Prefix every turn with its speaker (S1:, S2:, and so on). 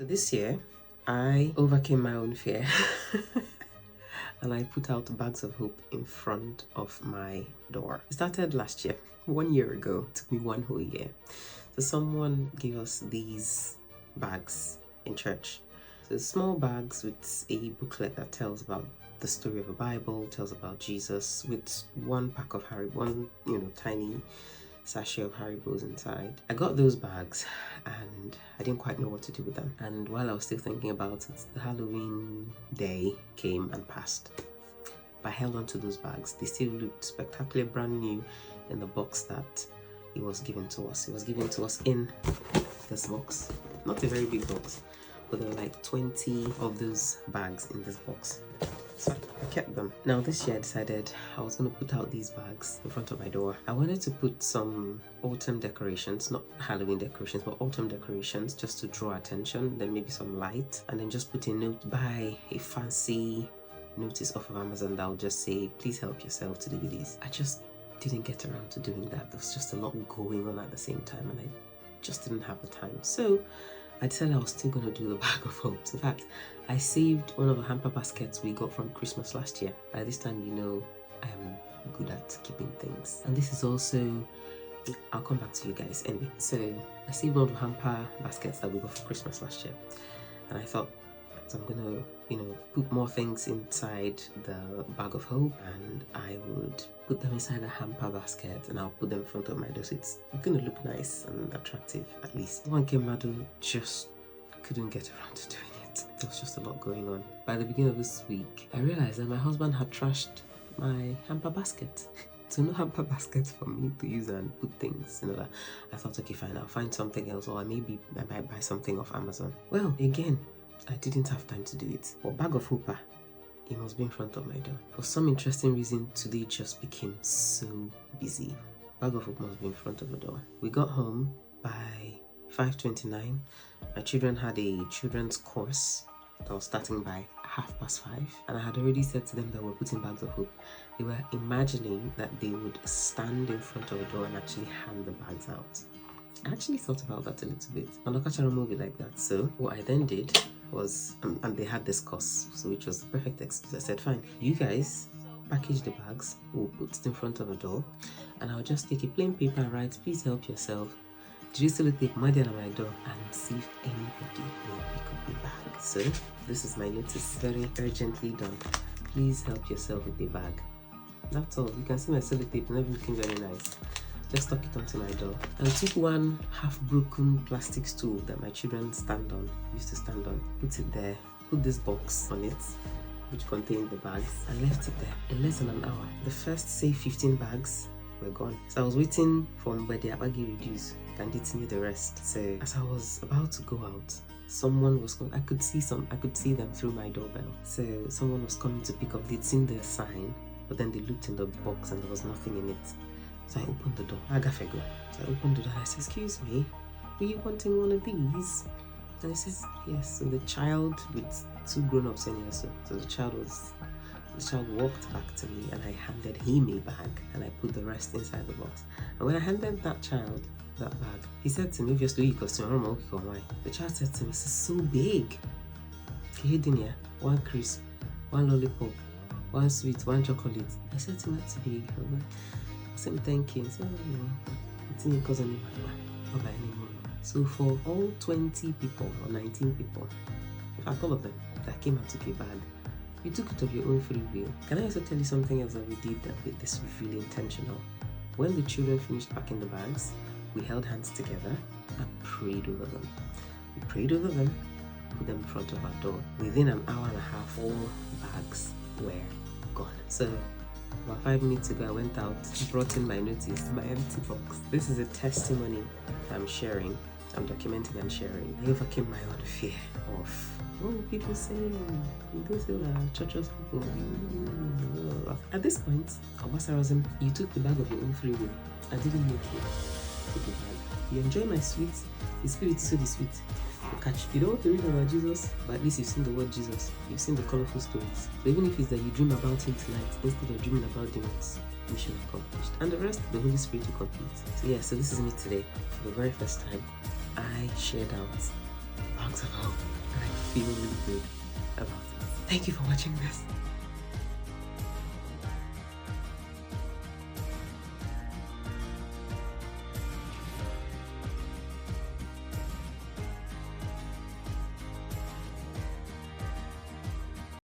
S1: So this year, I overcame my own fear and I put out bags of hope in front of my door. It started last year, 1 year ago. It took me one whole year. So someone gave us these bags in church. So small bags with a booklet that tells about the story of the Bible, tells about Jesus, with one pack of one tiny sachet of Haribos inside. I got those bags and I didn't quite know what to do with them. And while I was still thinking about it, the Halloween day came and passed. I held on to those bags. They still looked spectacularly brand new in the box that it was given to us. It was given to us in this box. Not a very big box, but there were like 20 of those bags in this box. So I kept them. Now this year I decided I was going to put out these bags in front of my door. I wanted to put some autumn decorations, not Halloween decorations, but autumn decorations, just to draw attention, then maybe some light, and then just put a note, buy a fancy notice off of Amazon that will just say, please help yourself to the goodies. I just didn't get around to doing that. There was just a lot going on at the same time and I just didn't have the time. So I decided I was still going to do the bag of hopes. In fact, I saved one of the hamper baskets we got from Christmas last year. By this time, you know, I am good at keeping things. And this is also, I'll come back to you guys anyway. So I saved one of the hamper baskets that we got for Christmas last year. And I thought, so I'm going to, put more things inside the bag of hope and I would put them inside a hamper basket and I'll put them in front of my door. So it's going to look nice and attractive at least. One came out just couldn't get around to doing it. There was just a lot going on. By the beginning of this week, I realized that my husband had trashed my hamper basket. So no hamper basket for me to use and put things, that. I thought, okay, fine, I'll find something else or I might buy something off Amazon. Well, again, I didn't have time to do it. But bag of hope, it must be in front of my door. For some interesting reason, today just became so busy. Bag of hope must be in front of the door. We got home by 5:29. My children had a children's course that was starting by 5:30, and I had already said to them that we're putting bags of hope. They were imagining that they would stand in front of the door and actually hand the bags out. I actually thought about that a little bit. I'm not catching a movie like that. So what I then did was, and they had this course, so which was the perfect excuse. I said, fine, you guys package the bags, we'll put it in front of the door, and I'll just take a plain paper and write, please help yourself. Just to take my at my door and see if anybody will pick up the bag. So this is my notice, very urgently done. Please help yourself with the bag. That's all. You can see my sellotape, not looking very nice. Just stuck it onto my door. I took one half-broken plastic stool that my children used to stand on, put it there, put this box on it, which contained the bags, and left it there. In less than an hour, the first, say, 15 bags were gone. So I was waiting for where the abagi reduce, continue the rest. So as I was about to go out, someone was coming. I could see them through my doorbell. So someone was coming to pick up. They'd seen the sign, but then they looked in the box and there was nothing in it. So I opened the door. So I opened the door and I said, excuse me, were you wanting one of these? And he says, yes. So the child with two grown-ups in here. So the child walked back to me and I handed him a bag and I put the rest inside the box. And when I handed that child that bag, he said to me, obviously, the child said to me, this is so big. One crisp, one lollipop, one sweet, one chocolate. I said to him, that's big. I said, thank you. So, it's in because of me. So for all 20 people or 19 people, in fact all of them that came and took a bag, you took it of your own free will. Can I also tell you something else that we did that with this really intentional? When the children finished packing the bags, we held hands together and prayed over them. We prayed over them, put them in front of our door. Within an hour and a half, all bags were gone. So about 5 minutes ago, I went out, brought in my notice, my empty box. This is a testimony I'm sharing. I'm documenting and sharing. I overcame my own fear of, people say, those are churches people. At this point, Obasarazim, you took the bag of your own free will. I didn't make you take the bag. You enjoy my sweets, the spirit is so the sweet. You don't want to read about Jesus, but at least you've seen the word Jesus. You've seen the colorful stories. So even if it's that you dream about him tonight instead of dreaming about demons, mission accomplished. And the rest, the Holy Spirit will complete. So yeah, so this is me today. For the very first time, I shared out a bag bags of hope, and I feel really good about it. Thank you for watching this.